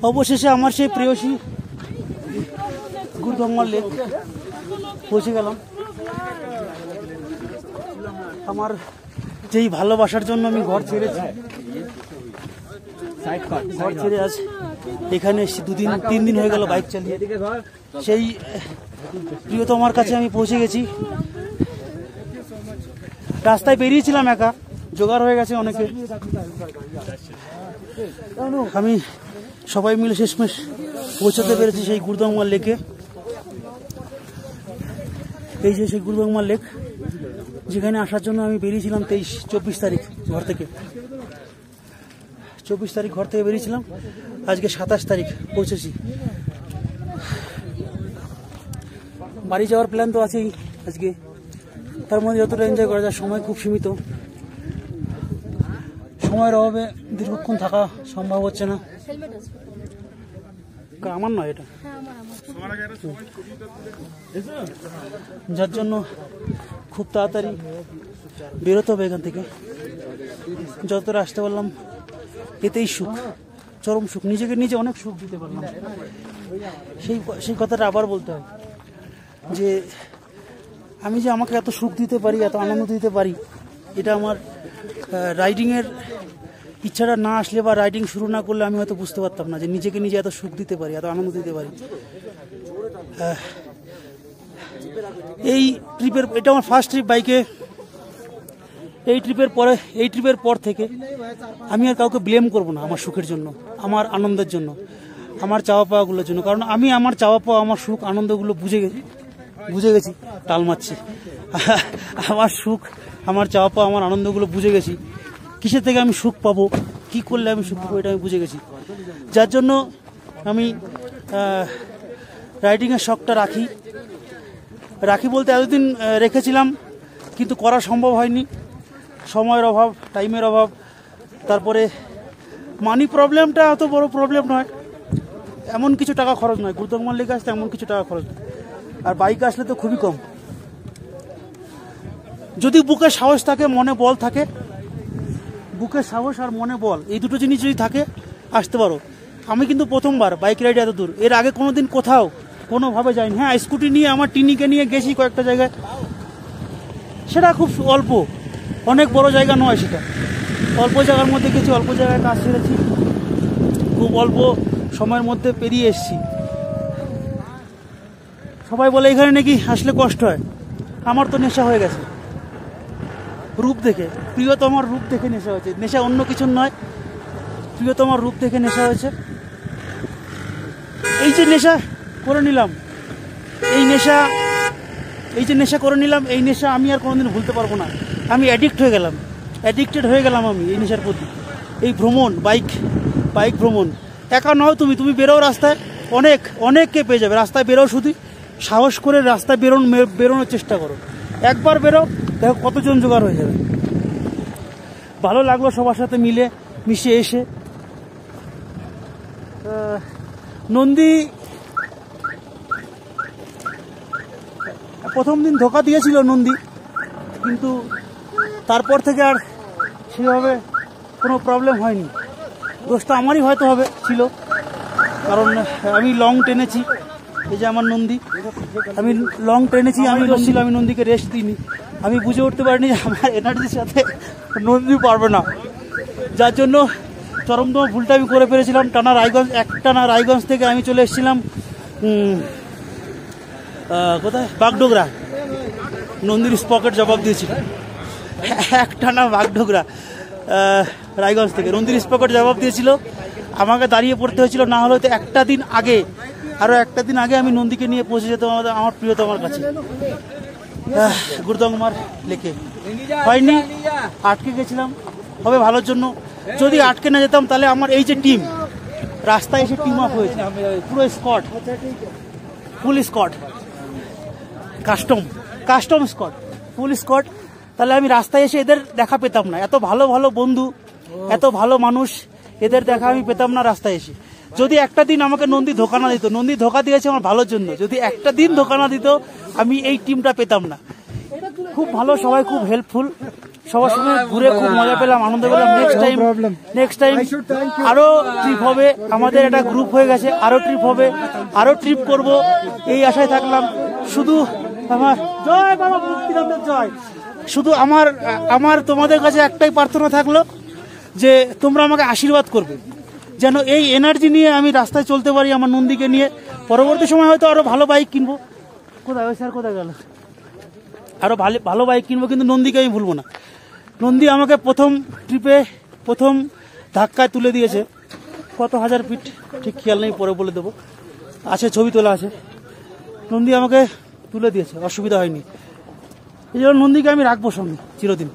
অবশেষে আমার সেই প্রেয়সী গুরুদঙ্গমার লেক পৌঁছে গেলাম। আমার যেই ভালোবাসার জন্য আমি ঘর ছেড়েছি, ঘর ছেড়ে আজ এখানে এসেছি, 2-3 দিন হয়ে গেল বাইক চালিয়ে। সেই প্রিয়তমার কাছে আমি পৌঁছে গেছি। রাস্তায় বেরিয়েছিলাম একা, জোগাড় হয়ে গেছে অনেকে। আমি সবাই মিলে শেষমেশ পৌঁছাতে পেরেছি সেই গুরুদঙ্গমার লেকে। এই যে সেই গুরুদঙ্গমার লেক, যেখানে আসার জন্য আমি বেরিয়েছিলাম 24 তারিখ ঘর থেকে। 24 তারিখ ঘর থেকে বেরিয়েছিলাম, আজকে 27 তারিখ পৌঁছেছি। বাড়ি যাওয়ার প্ল্যান তো আছেই আজকে, তার মধ্যে যতটা এনজয় করা যায়। সময় খুব সীমিত, সময়ের অভাবে দীর্ঘক্ষণ থাকা সম্ভব হচ্ছে না। আমার নয় এটা, যার জন্য খুব তাড়াতাড়ি বেরোতে হবে এখান থেকে। যতটা আসতে পারলাম এতেই সুখ, চরম সুখ। নিজেকে নিজে অনেক সুখ দিতে পারলাম। সেই কথাটা আবার বলতে হয় যে আমি যে আমাকে এত সুখ দিতে পারি, এত আনন্দ দিতে পারি, এটা আমার রাইডিংয়ের ইচ্ছাটা না আসলে বা রাইডিং শুরু না করলে আমি হয়তো বুঝতে পারতাম না যে নিজেকে নিজে এত সুখ দিতে পারি, এত আনন্দ দিতে পারি। এই ট্রিপের, এটা আমার ফার্স্ট ট্রিপ বাইকে। এই ট্রিপের পর থেকে আমি আর কাউকে ব্লেম করব না আমার সুখের জন্য, আমার আনন্দের জন্য, আমার চাওয়া পাওয়াগুলোর জন্য। কারণ আমি আমার চাওয়া পাওয়া, আমার সুখ আনন্দগুলো বুঝে গেছি। টাল মারছি। আমার সুখ, আমার চাওয়া পাওয়া, আমার আনন্দগুলো বুঝে গেছি। কিসের থেকে আমি সুখ পাবো, কি করলে আমি সুখ পাবো, এটা আমি বুঝে গেছি। যার জন্য আমি রাইডিংয়ের শখটা রাখি বলতে এতদিন রেখেছিলাম, কিন্তু করা সম্ভব হয়নি। সময়ের অভাব, টাইমের অভাব, তারপরে মানি প্রবলেমটা এত বড় প্রবলেম নয়, এমন কিছু টাকা খরচ নয়। গুরুদঙ্গমার লেকে আসতে এমন কিছু টাকা খরচ নয়, আর বাইকে আসলে তো খুবই কম। যদি বুকে সাহস থাকে, মনে বল থাকে, বুকে সাহস আর মনে বল, এই দুটো জিনিস যদি থাকে আসতে পারো। আমি কিন্তু প্রথমবার বাইক রাইডে এত দূর, এর আগে কোনোদিন কোথাও কোনোভাবে যাইনি। হ্যাঁ, স্কুটি নিয়ে, আমার টিনিকে নিয়ে গেছি কয়েকটা জায়গায়, সেটা খুব অল্প, অনেক বড় জায়গা নয় সেটা। অল্প জায়গার মধ্যে গেছি, অল্প জায়গায় কাজ সেরেছি, খুব অল্প সময়ের মধ্যে পেরিয়ে এসেছি। সবাই বলে এখানে নাকি আসলে কষ্ট হয়। আমার তো নেশা হয়ে গেছে রূপ দেখে, প্রিয়তমার রূপ দেখে নেশা হয়েছে। নেশা অন্য কিছু নয়, প্রিয়তমার রূপ দেখে নেশা হয়েছে। এই যে নেশা করে নিলাম, এই নেশা আমি আর কোনোদিন ভুলতে পারবো না। আমি অ্যাডিক্টেড হয়ে গেলাম আমি এই নেশার প্রতি। এই ভ্রমণ, বাইক ভ্রমণ, একা নও তুমি বেরো রাস্তায়, অনেককে পেয়ে যাবে। রাস্তায় বেরো, শুধু সাহস করে রাস্তায় বেরোনোর চেষ্টা করো। একবার বেরো, দেখো কতজন জোগাড় হয়ে যাবে। ভালো লাগলো সবার সাথে মিশে এসে। নন্দী প্রথম দিন ধোকা দিয়েছিল নন্দী, কিন্তু তারপর থেকে আর সেভাবে কোনো প্রবলেম হয়নি। দোষটা আমারই হয়তো ছিল, কারণ আমি লং টেনেছি। এই যে আমার নন্দী, আমি লং টেনেছি, আমি নন্দীকে রেস্ট দিইনি। আমি বুঝে উঠতে পারিনি আমার এনার্জির সাথে নন্দী পারবে না, যার জন্য চরমতম ভুলটা আমি করে ফেলেছিলাম। টানা রায়গঞ্জ থেকে আমি চলে এসেছিলাম কোথায়, বাগডোগরা। নন্দীর স্পকেট জবাব দিয়েছিল, একটানা বাগডোগরা রায়গঞ্জ থেকে নন্দীর স্পকেট জবাব দিয়েছিল। আমাকে দাঁড়িয়ে পড়তে হয়েছিল, না হলে তো আরও একটা দিন আগে আমি নন্দীকে নিয়ে পৌঁছে যেতাম আমার প্রিয়তমার কাছে, গুরুদঙ্গমার লেকে। হয়নি, আটকে গেছিলাম। হবে ভালোর জন্য। যদি আটকে না যেতাম তাহলে আমার এই যে টিম, রাস্তায় এসে টিম আপ হয়েছে, পুরো স্কোয়াড, ফুল স্কোয়াড, কাস্টম স্কোয়াড, ফুল স্কোয়াড, তাহলে আমি রাস্তায় এসে এদের দেখা পেতাম না। এত ভালো বন্ধু, এত ভালো মানুষ, এদের দেখা আমি পেতাম না রাস্তায় এসে। যদি একটা দিন আমাকে নন্দী ধোকা না দিত, নন্দী ধোকা দিয়েছে আমার ভালোর জন্য, যদি একটা দিন ধোকা না দিত আমি এই টিমটা পেতাম না। খুব ভালো, সবাই খুব হেল্পফুল, সবার সঙ্গে ঘুরে খুব মজা পেলাম, আনন্দ পেলাম। নেক্সট টাইম আরো ট্রিপ হবে, আমাদের একটা গ্রুপ হয়ে গেছে, আরো ট্রিপ হবে, আরো ট্রিপ করব, এই আশায় থাকলাম। শুধু আমার জয় বাবা মুক্তিদাতার জয়। শুধু আমার তোমাদের কাছে একটাই প্রার্থনা থাকলো যে তোমরা আমাকে আশীর্বাদ করবে, যেন এই এনার্জি নিয়ে আমি রাস্তায় চলতে পারি আমার নন্দীকে নিয়ে। পরবর্তী সময় হয়তো আরো ভালো বাইক কিনবো। কোথায় ওই স্যার কোথায় গেল? আরো ভালো বাইক কিনবো, কিন্তু নন্দীকে আমি ভুলবো না। নন্দী আমাকে প্রথম ট্রিপে প্রথম ধাক্কায় তুলে দিয়েছে। কত হাজার ফিট ঠিক খেয়াল নেই, পরে বলে দেবো, আছে ছবি তোলা আছে। নন্দী আমাকে তুলে দিয়েছে, অসুবিধা হয়নি। এই জন্য নন্দীকে আমি রাখবো সঙ্গে চিরদিন।